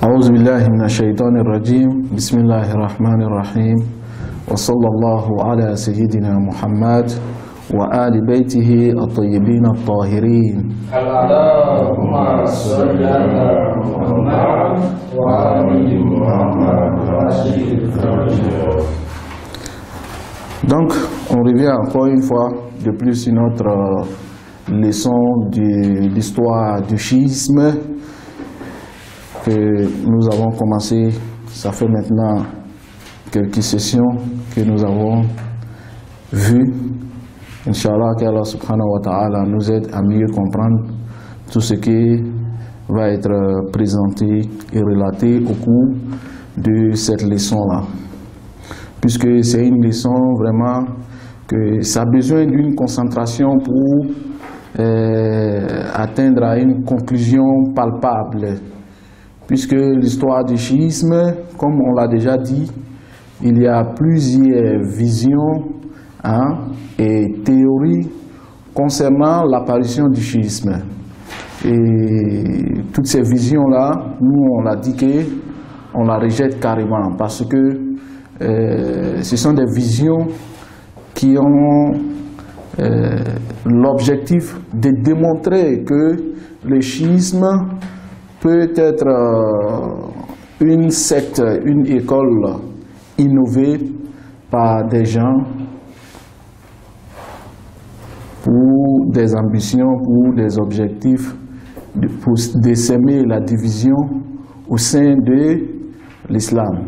أعوذ بالله من الشيطان الرجيم بسم الله الرحمن الرحيم وصلى الله على سيدنا محمد وآل بيته الطيبين الطاهرين اللهم صل على محمد وآل محمد. Donc, on revient encore une fois de plus sur notre leçon de l'histoire du schisme que nous avons commencé. Ça fait maintenant quelques sessions que nous avons vues. Inch'Allah, qu'Allah subhanahu wa ta'ala nous aide à mieux comprendre tout ce qui va être présenté et relaté au cours de cette leçon-là. Puisque c'est une leçon vraiment que ça a besoin d'une concentration pour atteindre à une conclusion palpable. Puisque l'histoire du schisme, comme on l'a déjà dit, il y a plusieurs visions et théories concernant l'apparition du schisme. Et toutes ces visions-là, nous on l'a dit qu'on la rejette carrément parce que ce sont des visions qui ont l'objectif de démontrer que le schisme peut être une secte, une école innovée par des gens pour des ambitions, pour des objectifs, pour décémer la division au sein de l'islam.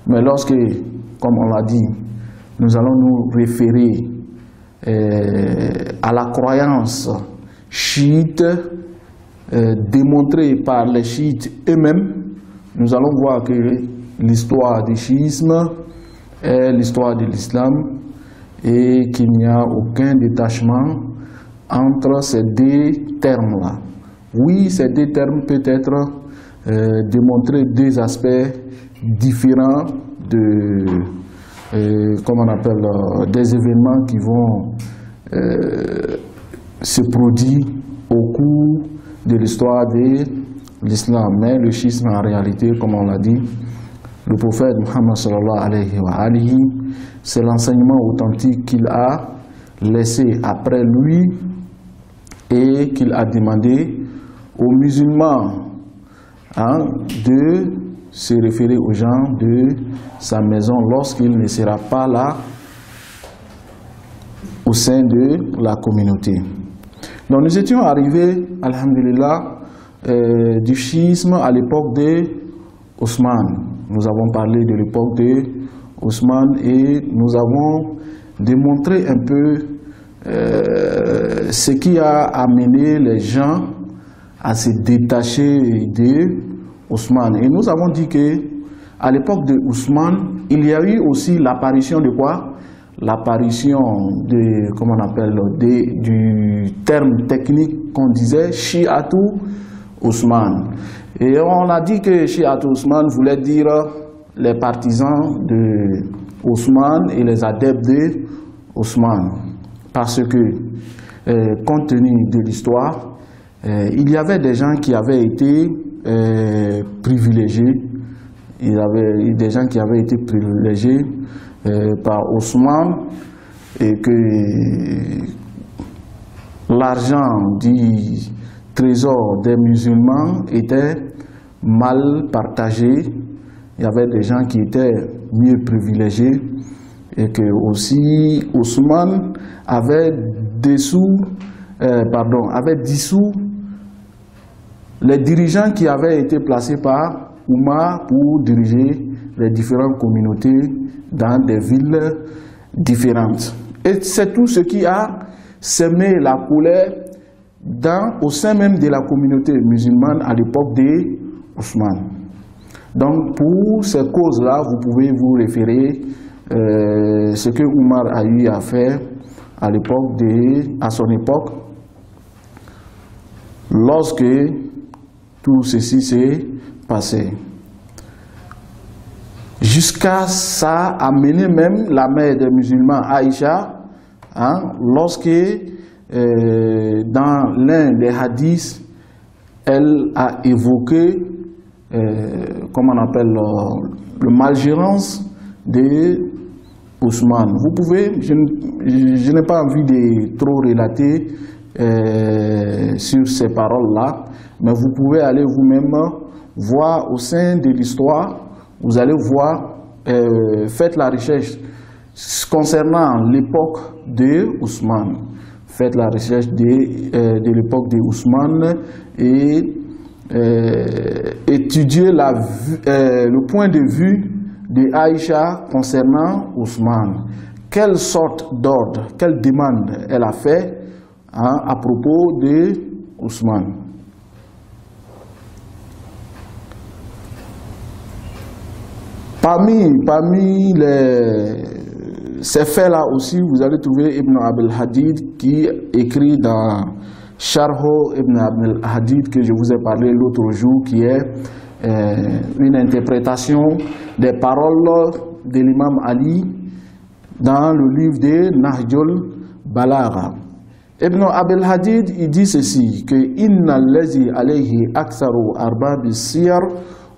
Mais lorsque, comme on l'a dit, nous allons nous référer à la croyance chiite démontrée par les chiites eux-mêmes, nous allons voir que l'histoire du schisme est l'histoire de l'islam et qu'il n'y a aucun détachement entre ces deux termes-là. Oui, ces deux termes peuvent être démontrer deux aspects différents de, comment on appelle, des événements qui vont se produire au cours de l'histoire de l'islam. Mais le schisme, en réalité, comme on l'a dit, le prophète Muhammad sallallahu alayhi wa alihi, c'est l'enseignement authentique qu'il a laissé après lui et qu'il a demandé aux musulmans de se référer aux gens de sa maison lorsqu'il ne sera pas là au sein de la communauté. Donc nous étions arrivés, alhamdulillah, du schisme à l'époque de Ousmane. Nous avons parlé de l'époque de Ousmane et nous avons démontré un peu ce qui a amené les gens à se détacher de Ousmane. Et nous avons dit que à l'époque de Ousmane, il y a eu aussi l'apparition de quoi? L'apparition de, comment on appelle, du terme technique qu'on disait Shi'atu Ousmane. Et on a dit que Shi'atu Ousmane voulait dire les partisans de Ousmane et les adeptes de Ousmane. Parce que, compte tenu de l'histoire, il y avait des gens qui avaient été privilégiés. Il y avait des gens qui avaient été privilégiés par Ousmane et que l'argent du trésor des musulmans était mal partagé. Il y avait des gens qui étaient mieux privilégiés et que aussi Ousmane avait dissous les dirigeants qui avaient été placés par Oumar pour diriger les différentes communautés dans des villes différentes. Et c'est tout ce qui a semé la colère au sein même de la communauté musulmane à l'époque d'Ousmane. Donc pour ces causes-là, vous pouvez vous référer ce que Oumar a eu à faire à son époque, lorsque tout ceci s'est passé. Jusqu'à ça amener même la mère des musulmans, Aïcha, lorsque dans l'un des hadiths, elle a évoqué comment on appelle, le malgérance de Ousmane. Vous pouvez, je n'ai pas envie de trop relater sur ces paroles-là, mais vous pouvez aller vous-même voir au sein de l'histoire, vous allez voir, faites la recherche concernant l'époque de Ousmane. Faites la recherche de l'époque de Ousmane et étudiez le point de vue de Aïcha concernant Ousmane. Quelle sorte d'ordre, quelle demande elle a fait à propos de Ousmane. Parmi ces faits-là aussi, vous allez trouver Ibn Abil Hadid qui écrit dans Sharh Ibn Abil Hadid que je vous ai parlé l'autre jour, qui est une interprétation des paroles de l'imam Ali dans le livre de Nahjul Balagha. Ibn Abil Hadid, il dit ceci, que inna allazi alayhi aktharu arbab siyar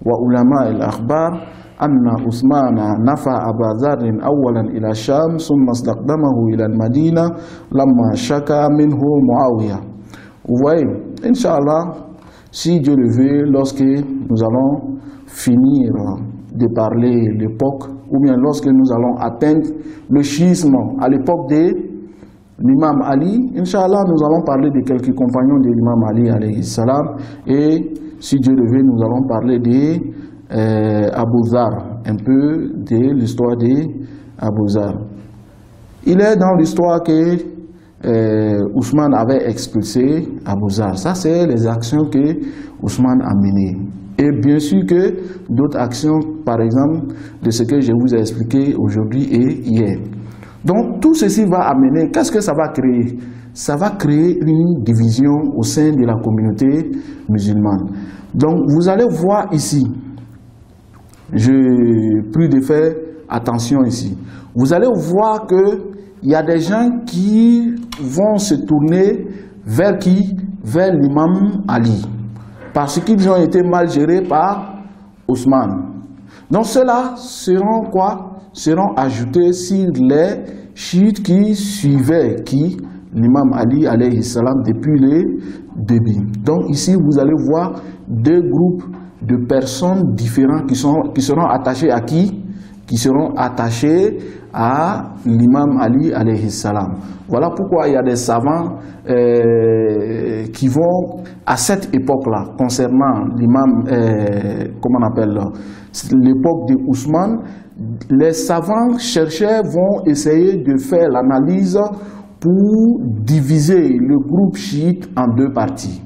wa ulama al-akhbar anna Usmana nafa Aba Dharrin awalan ila Sham summa istaqdamahu ila al-Madina lamma shaka minhu Muawiyah. Vous voyez, Inch'Allah, si Dieu le veut, lorsque nous allons finir de parler l'époque, ou bien lorsque nous allons atteindre le schisme à l'époque de l'imam Ali, Inch'Allah, nous allons parler de quelques compagnons de l'imam Ali alayhi salam, et si Dieu le veut, nous allons parler de Abu Dhar, un peu de l'histoire d'Abu Dhar. Il est dans l'histoire que Ousmane avait expulsé Abu Dhar. Ça, c'est les actions que Ousmane a menées. Et bien sûr que d'autres actions, par exemple, de ce que je vous ai expliqué aujourd'hui et hier. Donc, tout ceci va amener, qu'est-ce que ça va créer? Ça va créer une division au sein de la communauté musulmane. Donc, vous allez voir ici, je prie de faire attention ici. Vous allez voir que il y a des gens qui vont se tourner vers qui? Vers l'imam Ali. Parce qu'ils ont été mal gérés par Ousmane. Donc ceux-là seront quoi? Seront ajoutés sur les chiites qui suivaient qui? L'imam Ali alayhi salam depuis le début. Donc ici vous allez voir deux groupes de personnes différentes qui seront attachées à qui? Qui seront attachés à l'imam Ali alayhi salam. Voilà pourquoi il y a des savants qui vont à cette époque-là, concernant l'imam, comment on appelle, l'époque de Ousmane, les savants chercheurs vont essayer de faire l'analyse pour diviser le groupe chiite en deux parties.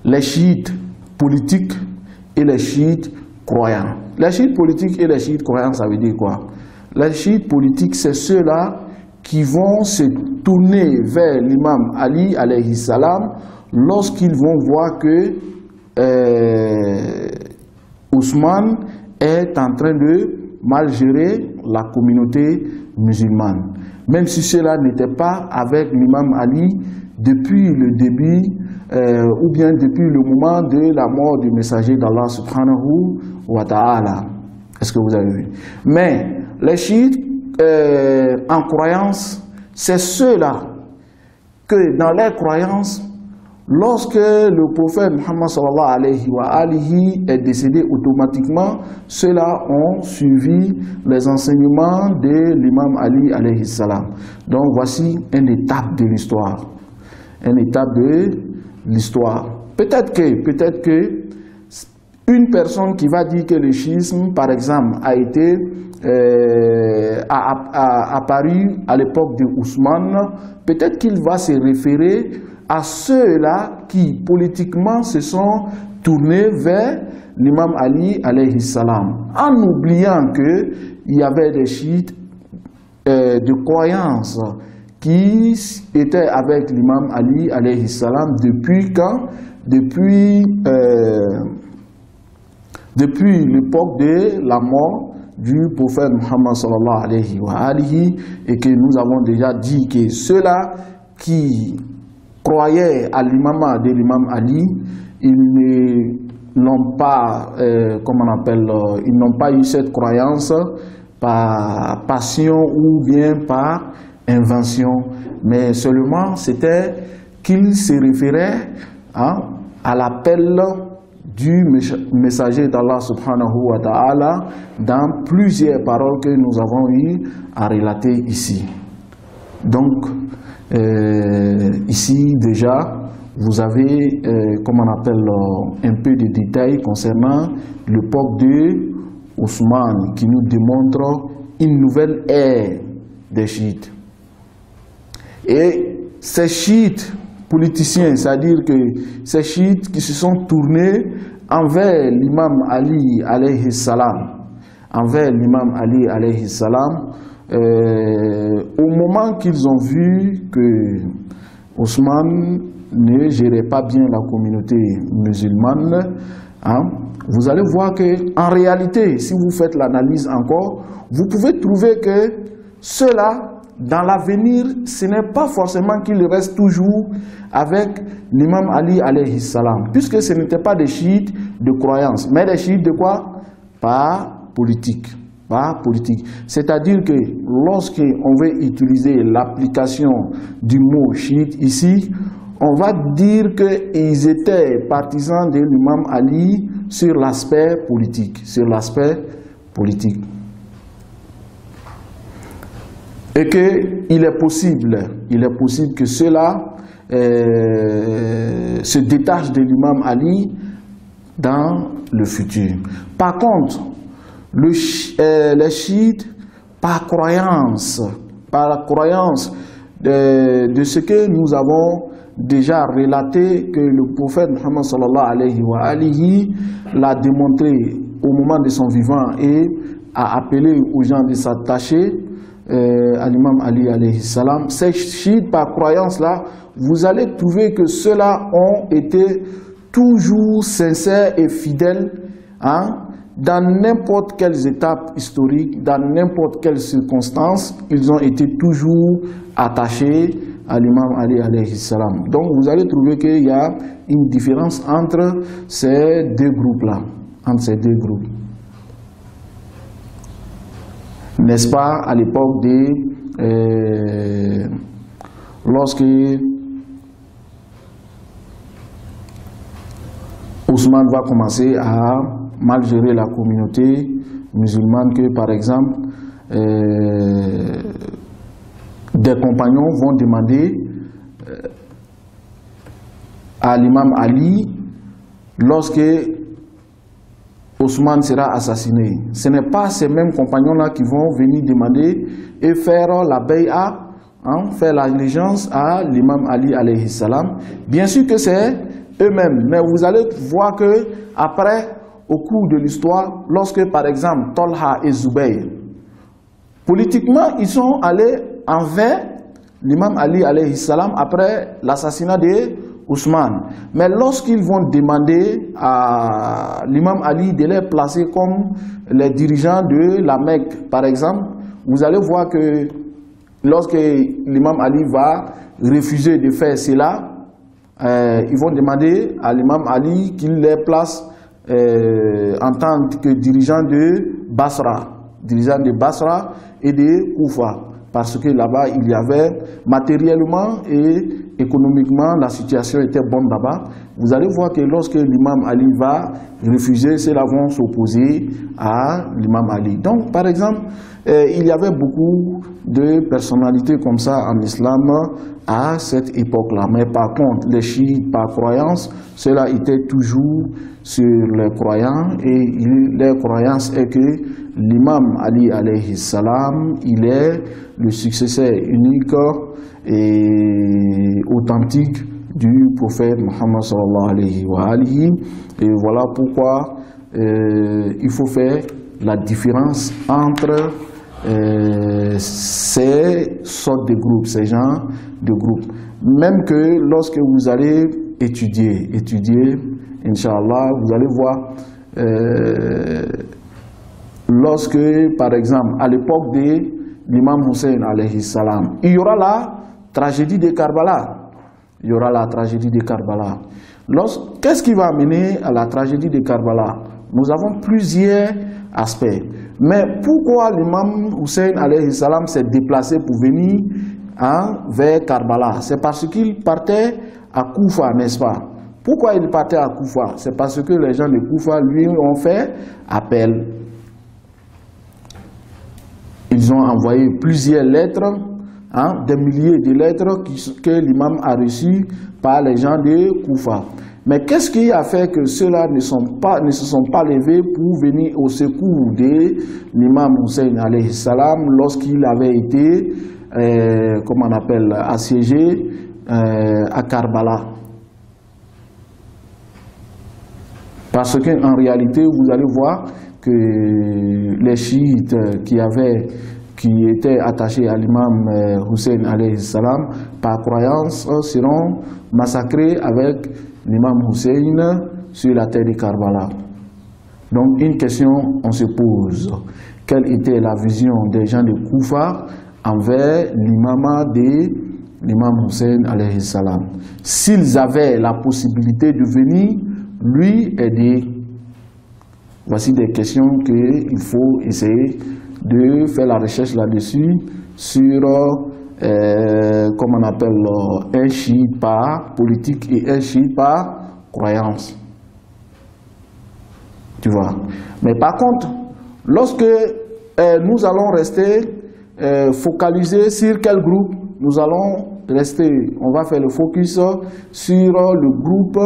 Les chiites politiques et les chiites croyants. Les chiites politiques et les chiites croyants, ça veut dire quoi? Les chiites politiques, c'est ceux-là qui vont se tourner vers l'imam Ali alayhi salam lorsqu'ils vont voir que Ousmane est en train de mal gérer la communauté musulmane. Même si cela n'était pas avec l'imam Ali depuis le début ou bien depuis le moment de la mort du messager d'Allah subhanahu wa ta'ala. Est-ce que vous avez vu? Mais les chiites en croyance, c'est ceux-là que dans leur croyance, lorsque le prophète Muhammad sallallahu alayhi wa alihi est décédé, automatiquement, ceux-là ont suivi les enseignements de l'imam Ali alayhi salam. Donc voici une étape de l'histoire. Une étape de l'histoire. Peut-être que une personne qui va dire que le schisme, par exemple, a été apparu à l'époque de Ousmane, peut-être qu'il va se référer à ceux-là qui politiquement se sont tournés vers l'imam Ali alayhi salam, en oubliant qu'il y avait des chiites de croyance qui étaient avec l'imam Ali alayhi salam depuis quand? Depuis l'époque de la mort du prophète Muhammad sallallahu alayhi wa alihi, et que nous avons déjà dit que ceux-là qui croyaient à l'imam de l'imam Ali, ils ne n'ont pas, ils n'ont pas eu cette croyance par passion ou bien par invention, mais seulement c'était qu'ils se référaient à l'appel du messager d'Allah subhanahu wa ta'ala dans plusieurs paroles que nous avons eu à relater ici. Donc, ici déjà, vous avez, un peu de détails concernant l'époque de Ousmane qui nous démontre une nouvelle ère des chiites. Et ces chiites politiciens, c'est-à-dire que ces chiites qui se sont tournés envers l'imam Ali alayhi salam, au moment qu'ils ont vu que Ousmane ne gérait pas bien la communauté musulmane, vous allez voir que en réalité, si vous faites l'analyse encore, vous pouvez trouver que ceux-là, dans l'avenir, ce n'est pas forcément qu'ils restent toujours avec l'imam Ali alayhi salam, puisque ce n'étaient pas des chiites de croyance, mais des chiites de quoi? Pas politique. C'est-à-dire que lorsqu'on veut utiliser l'application du mot chiite ici, on va dire qu'ils étaient partisans de l'imam Ali sur l'aspect politique. Et qu'il est possible que cela se détache de l'imam Ali dans le futur. Par contre, les chiites, par croyance de ce que nous avons déjà relaté, que le prophète Muhammad sallallahu alayhi wa alihi l'a démontré au moment de son vivant et a appelé aux gens de s'attacher à l'imam Ali alayhi salam. Ces chiites par croyance là, vous allez trouver que ceux-là ont été toujours sincères et fidèles dans n'importe quelles étapes historiques, dans n'importe quelle circonstance, ils ont été toujours attachés à l'imam Ali alayhi salam. Donc vous allez trouver qu'il y a une différence entre ces deux groupes-là, N'est-ce pas, à l'époque lorsque Ousmane va commencer à mal gérer la communauté musulmane, que par exemple des compagnons vont demander à l'imam Ali, lorsque Ousmane sera assassiné, ce n'est pas ces mêmes compagnons-là qui vont venir demander et faire la bay'a, faire l'allégeance à l'imam Ali alayhi salam. Bien sûr que c'est eux-mêmes, mais vous allez voir que après, au cours de l'histoire, lorsque par exemple Talha et Zubayr, politiquement ils sont allés envers l'imam Ali alayhi salam après l'assassinat de Ousmane. Mais lorsqu'ils vont demander à l'imam Ali de les placer comme les dirigeants de la Mecque, par exemple, vous allez voir que lorsque l'imam Ali va refuser de faire cela, ils vont demander à l'imam Ali qu'il les place en tant que dirigeant de Basra et de Koufa, parce que là-bas il y avait matériellement et économiquement la situation était bonne là-bas. Vous allez voir que lorsque l'imam Ali va refuser, ceux-là vont s'opposer à l'imam Ali. Donc par exemple, il y avait beaucoup de personnalités comme ça en islam à cette époque-là. Mais par contre, les chiites par croyance, cela était toujours sur les croyants, et leur croyance est que l'imam Ali alayhi salam, il est le successeur unique et authentique du prophète Muhammad sallallahu alayhi wa alihi. Et voilà pourquoi il faut faire la différence entre ces sortes de groupes, ces genres de groupes. Même que lorsque vous allez étudier, Inch'Allah, vous allez voir, lorsque, par exemple, à l'époque de l'imam Hussein alayhi salam, il y aura la tragédie de Karbala. Qu'est-ce qui va amener à la tragédie de Karbala? Nous avons plusieurs aspects. Mais pourquoi l'imam Hussein alayhi salam s'est déplacé pour venir vers Karbala? C'est parce qu'il partait à Koufa, n'est-ce pas? Pourquoi il partait à Koufa? C'est parce que les gens de Koufa lui ont fait appel. Ils ont envoyé plusieurs lettres, des milliers de lettres que l'imam a reçues par les gens de Koufa. Mais qu'est-ce qui a fait que ceux-là ne se sont pas levés pour venir au secours de l'imam Hussein alayhi salam lorsqu'il avait été, assiégé à Karbala? Parce qu'en réalité, vous allez voir que les chiites qui étaient attachés à l'imam Hussein alayhi salam par croyance seront massacrés avec l'imam Hussein sur la terre de Karbala. Donc une question on se pose: quelle était la vision des gens de Koufa envers l'imam de l'imam Hussein alayhi salam? S'ils avaient la possibilité de venir lui aider. Voici des questions qu'il faut essayer de faire la recherche là-dessus sur un chiite par politique et un chiite par croyance. Tu vois. Mais par contre, lorsque nous allons rester focalisés sur quel groupe, nous allons rester, on va faire le focus sur le groupe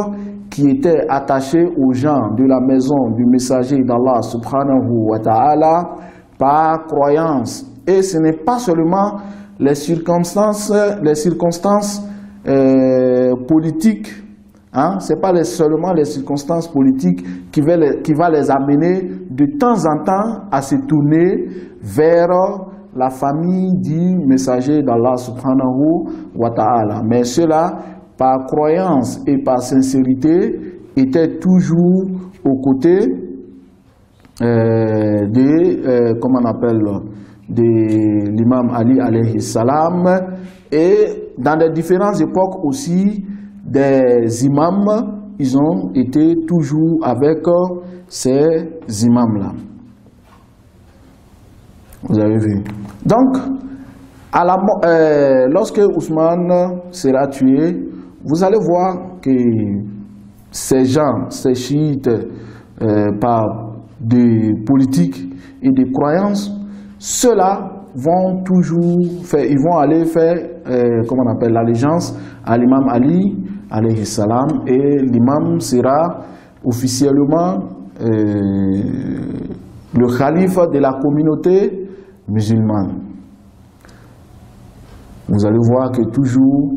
qui était attaché aux gens de la maison du messager d'Allah subhanahu wa ta'ala par croyance. Et ce n'est pas seulement les circonstances politiques, ce n'est pas seulement les circonstances politiques qui va les amener de temps en temps à se tourner vers la famille du messager d'Allah subhanahu wa ta'ala. Mais cela, par croyance et par sincérité, était toujours aux côtés de l'imam Ali alayhi salam, et dans les différentes époques aussi des imams, ils ont été toujours avec ces imams-là. Vous avez vu. Donc, lorsque Ousmane sera tué, vous allez voir que ces gens, ces chiites, par des politiques et des croyances, ceux-là vont toujours faire, ils vont aller faire, l'allégeance à l'imam Ali alayhi salam, et l'imam sera officiellement le khalife de la communauté musulmane. Vous allez voir que toujours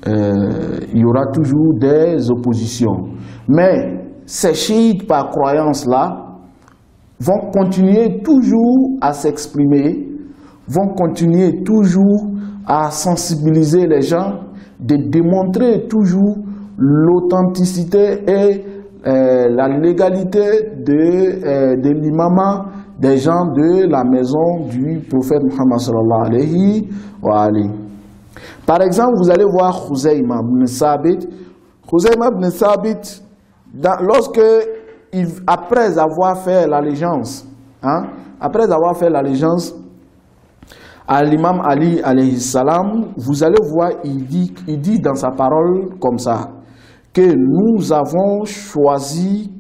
il y aura toujours des oppositions. Mais ces chiites par croyance-là vont continuer toujours à s'exprimer, vont continuer toujours à sensibiliser les gens, de démontrer toujours l'authenticité et la légalité de l'imam des gens de la maison du prophète Muhammad sallallahu alayhi wa alayhi. Par exemple, vous allez voir Khuzayma ibn Sabit. Khuzayma ibn Sabit, après avoir fait l'allégeance, à l'imam Ali alayhi salam, vous allez voir, il dit dans sa parole comme ça, que nous avons choisi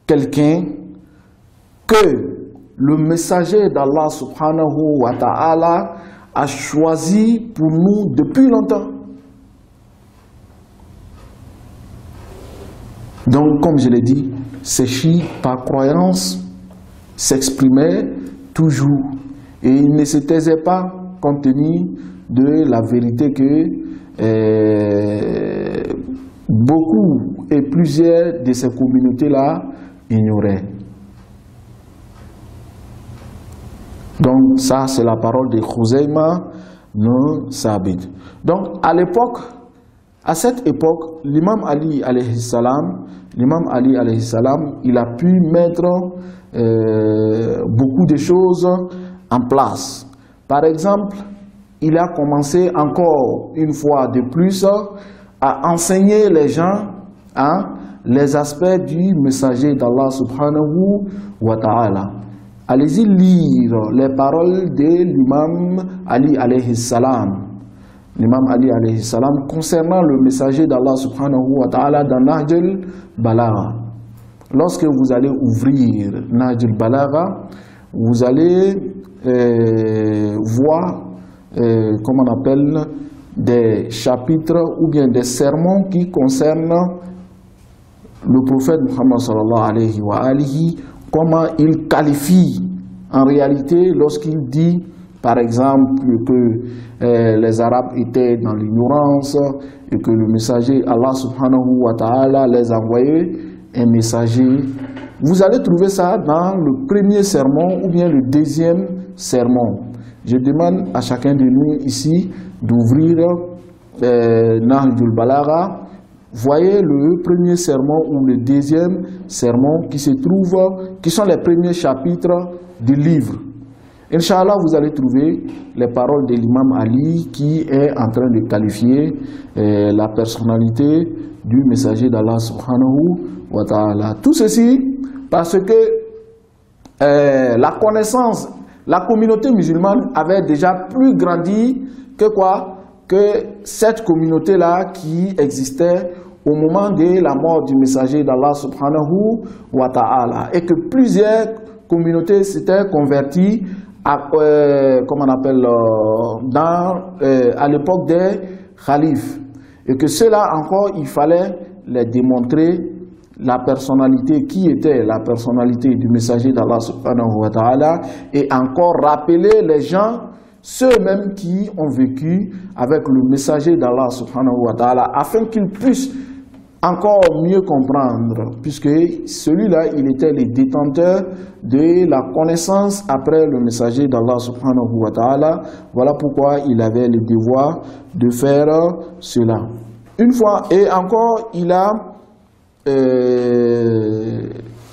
quelqu'un que le messager d'Allah subhanahu wa ta'ala a choisi pour nous depuis longtemps. Donc, comme je l'ai dit, ces chiites par croyance s'exprimaient toujours et ils ne se taisaient pas compte tenu de la vérité que beaucoup et plusieurs de ces communautés-là ignoraient. Donc ça, c'est la parole de Khuzayma ibn Sabit. Donc à cette époque, l'imam Ali alayhi salam, il a pu mettre beaucoup de choses en place. Par exemple, il a commencé encore une fois de plus à enseigner les gens les aspects du messager d'Allah subhanahu wa ta'ala. Allez-y lire les paroles de l'imam Ali alayhi salam. L'imam Ali alayhi salam concernant le messager d'Allah subhanahu wa ta'ala dans Nahj al-Balagha. Lorsque vous allez ouvrir Nahj al-Balagha, vous allez voir, comment on appelle, des chapitres ou bien des sermons qui concernent le prophète Muhammad sallallahu alayhi wa alihi, comment il qualifie en réalité lorsqu'il dit par exemple que les Arabes étaient dans l'ignorance et que le messager Allah subhanahu wa ta'ala les a envoyé un messager. Vous allez trouver ça dans le premier sermon ou bien le deuxième sermon. Je demande à chacun de nous ici d'ouvrir Nahj al-Balagha. Voyez le premier sermon ou le deuxième sermon qui se trouve, qui sont les premiers chapitres du livre. Inch'Allah, vous allez trouver les paroles de l'imam Ali qui est en train de qualifier la personnalité du messager d'Allah subhanahu wa ta'ala. Tout ceci parce que la connaissance, la communauté musulmane avait déjà plus grandi que quoi? Que cette communauté-là qui existait au moment de la mort du messager d'Allah subhanahu wa ta'ala, et que plusieurs communautés s'étaient converties à, comment on appelle, à l'époque des khalifes, et que cela encore, il fallait les démontrer la personnalité, qui était la personnalité du messager d'Allah subhanahu wa ta'ala, et encore rappeler les gens, ceux-mêmes qui ont vécu avec le messager d'Allah subhanahu wa ta'ala, afin qu'ils puissent encore mieux comprendre, puisque celui-là, il était le détenteur de la connaissance après le messager d'Allah subhanahu wa ta'ala. Voilà pourquoi il avait le devoir de faire cela. Une fois, et encore, il a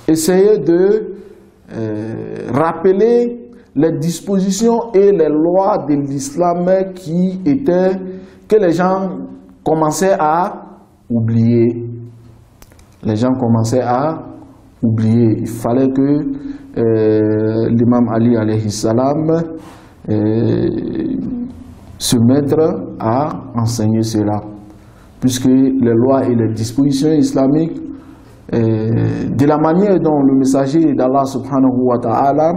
essayé de rappeler les dispositions et les lois de l'islam que les gens commençaient à oublier. Les gens commençaient à oublier. Il fallait que l'imam Ali alayhi salam se mette à enseigner cela, puisque les lois et les dispositions islamiques, de la manière dont le messager d'Allah subhanahu wa ta'ala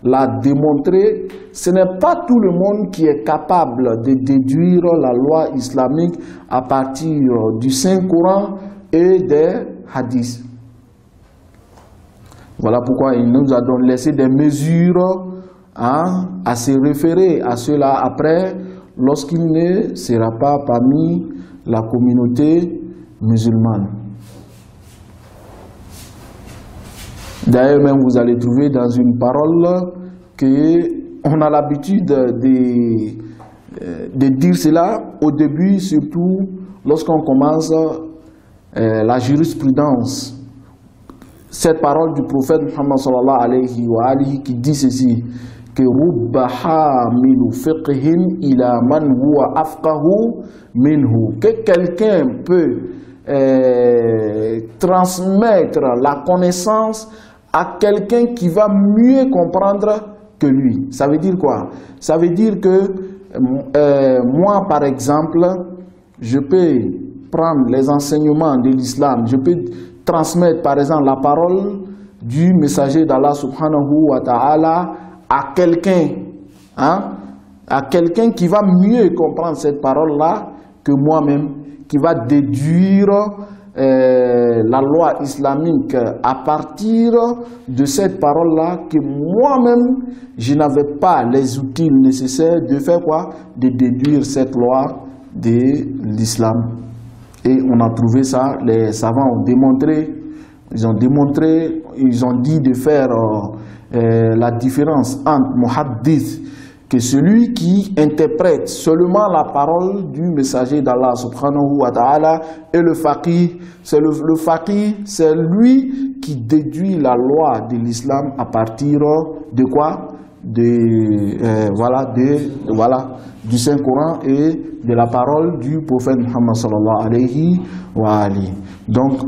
l'a démontré, ce n'est pas tout le monde qui est capable de déduire la loi islamique à partir du Saint-Coran et des hadiths. Voilà pourquoi il nous a donc laissé des mesures à se référer à cela après, lorsqu'il ne sera pas parmi la communauté musulmane. D'ailleurs, même vous allez trouver dans une parole qu'on a l'habitude de dire cela au début, surtout lorsqu'on commence la jurisprudence. Cette parole du prophète Muhammad sallallahu alayhi wa alihi qui dit ceci, que rubba hamilu fiqhin ila man huwa afqahu minhu, que quelqu'un peut transmettre la connaissance à quelqu'un qui va mieux comprendre que lui. Ça veut dire quoi? Ça veut dire que moi, par exemple, je peux prendre les enseignements de l'islam, je peux transmettre, par exemple, la parole du messager d'Allah subhanahu wa ta'ala à quelqu'un, à quelqu'un qui va mieux comprendre cette parole-là que moi-même, qui va déduire la loi islamique à partir de cette parole-là, que moi-même, je n'avais pas les outils nécessaires de faire quoi? De déduire cette loi de l'islam. Et on a trouvé ça, les savants ont démontré, ils ont dit de faire la différence entre muhaddith, que celui qui interprète seulement la parole du messager d'Allah subhanahu wa ta'ala, et le faqih. Le faqih, c'est lui qui déduit la loi de l'islam à partir de quoi? du Saint-Coran et de la parole du prophète Muhammad sallallahu alayhi wa alihi. Donc,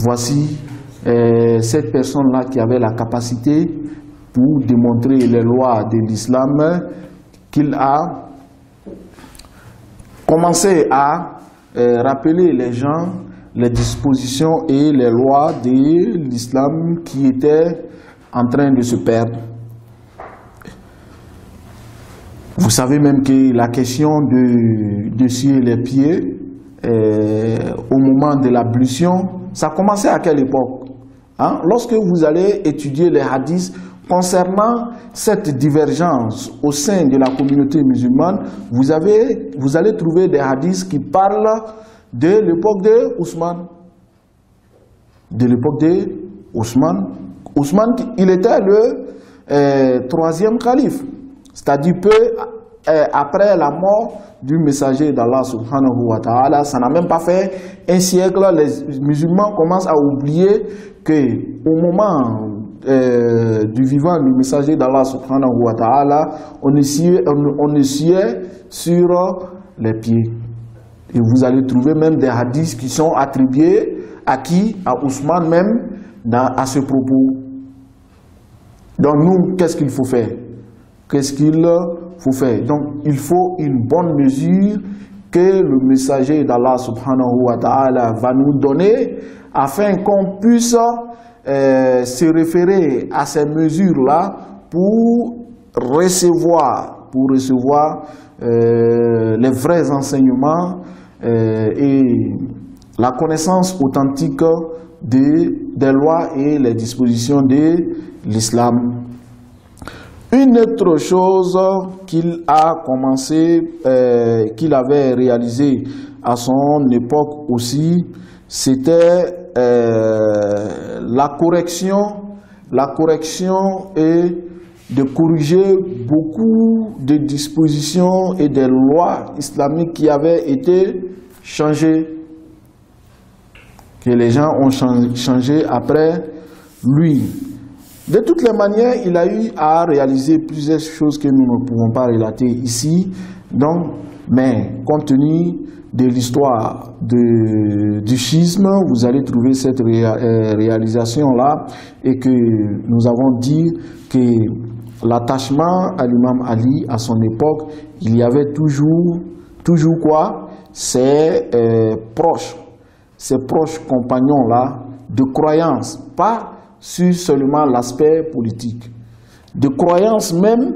voici cette personne-là qui avait la capacité pour démontrer les lois de l'islam, qu'il a commencé à rappeler les gens les dispositions et les lois de l'islam qui étaient en train de se perdre. Vous savez même que la question de scier les pieds au moment de l'ablution, ça a commencé à quelle époque? Lorsque vous allez étudier les hadiths concernant cette divergence au sein de la communauté musulmane, vous allez trouver des hadiths qui parlent de l'époque de Ousmane. De l'époque de Ousmane. Ousmane, il était le troisième calife, c'est-à-dire peu après la mort du messager d'Allah subhanahu wa ta'ala. Ça n'a même pas fait un siècle. Les musulmans commencent à oublier qu'au moment du vivant du messager d'Allah subhanahu wa ta'ala, on essuyait sur les pieds. Et vous allez trouver même des hadiths qui sont attribués à qui? À Ousmane même, à ce propos. Donc nous, qu'est-ce qu'il faut faire? Qu'est-ce qu'il faut faire? Donc il faut une bonne mesure que le messager d'Allah subhanahu wa ta'ala va nous donner afin qu'on puisse se référer à ces mesures-là pour recevoir les vrais enseignements et la connaissance authentique des lois et les dispositions de l'islam. Une autre chose qu'il a commencé, qu'il avait réalisé à son époque aussi, c'était la correction et de corriger beaucoup de dispositions et des lois islamiques qui avaient été changées, que les gens ont changé après lui. De toutes les manières, il a eu à réaliser plusieurs choses que nous ne pouvons pas relater ici. Donc, mais compte tenu de l'histoire du schisme, vous allez trouver cette réalisation-là, et que nous avons dit que l'attachement à l'imam Ali à son époque, il y avait toujours quoi? Ses proches compagnons-là de croyance, pas sur seulement l'aspect politique, de croyance même,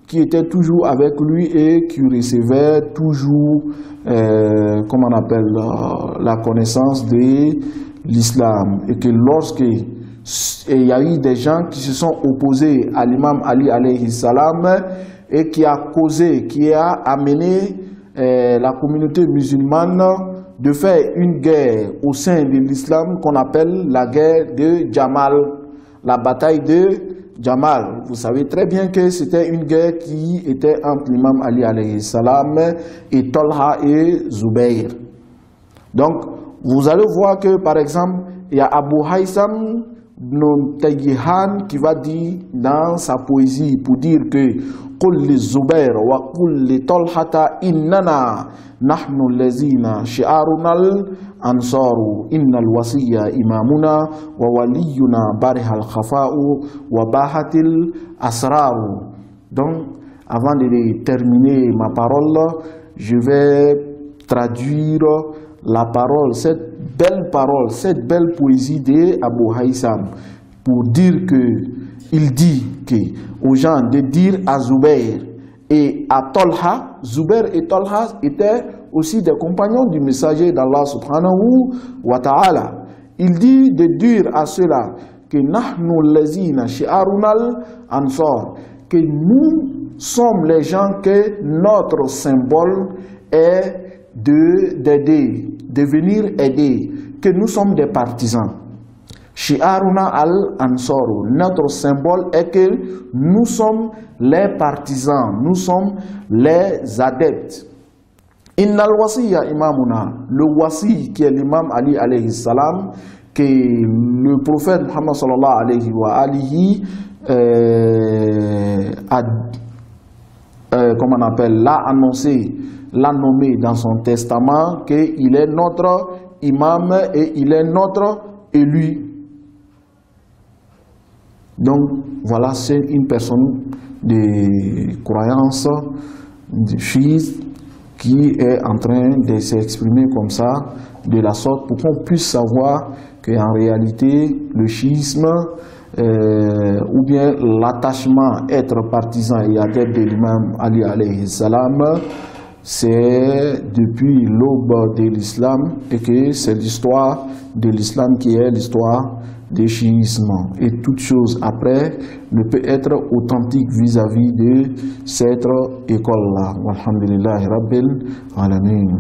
qui était toujours avec lui et qui recevait toujours, comment on appelle, la connaissance de l'islam. Et que lorsque il y a eu des gens qui se sont opposés à l'imam Ali alayhi salam et qui a causé, qui a amené la communauté musulmane de faire une guerre au sein de l'islam qu'on appelle la guerre de Jamal, la bataille de Jamal. Vous savez très bien que c'était une guerre qui était entre l'imam Ali alayhi salam et Talha et Zubayr. Donc, vous allez voir que, par exemple, il y a Abu Haytham ibn Tayyihan qui va dire dans sa poésie pour dire que قل للزبير وقل لطلحة إننا نحن الذين شعارنا الأنصار إن الوصي إمامنا وولينا بارح الخفاء وباحت الأسرار. Donc, avant de terminer ma parole, je vais traduire la parole, cette belle poésie de Abu Haytham, pour dire que il dit aux gens de dire à Zubayr et à Talha, Zubayr et Talha étaient aussi des compagnons du messager d'Allah subhanahu wa ta'ala. Il dit de dire à ceux-là que nahnu lazina shi'arunal ansar, que nous sommes les gens que notre symbole est d'aider, de venir aider, que nous sommes des partisans. Shi'aruna al-Ansar, notre symbole est que nous sommes les partisans, nous sommes les adeptes. Innal wasiya imamuna, le wasi qui est l'imam Ali alayhi salam, que le prophète Muhammad sallallahu alayhi wa alihi comment on appelle, l'a annoncé, l'a nommé dans son testament qu'il est notre imam et il est notre élu. Donc voilà, c'est une personne de croyance de chiite qui est en train de s'exprimer comme ça, de la sorte, pour qu'on puisse savoir qu'en réalité, le chiisme ou bien l'attachement, être partisan et adepte de l'imam Ali alayhi salam, c'est depuis l'aube de l'islam et que c'est l'histoire de l'islam qui est l'histoire du chiisme. Et toute chose après ne peut être authentique vis-à-vis de cette école-là. Walhamdulillahi Rabbil Alamin.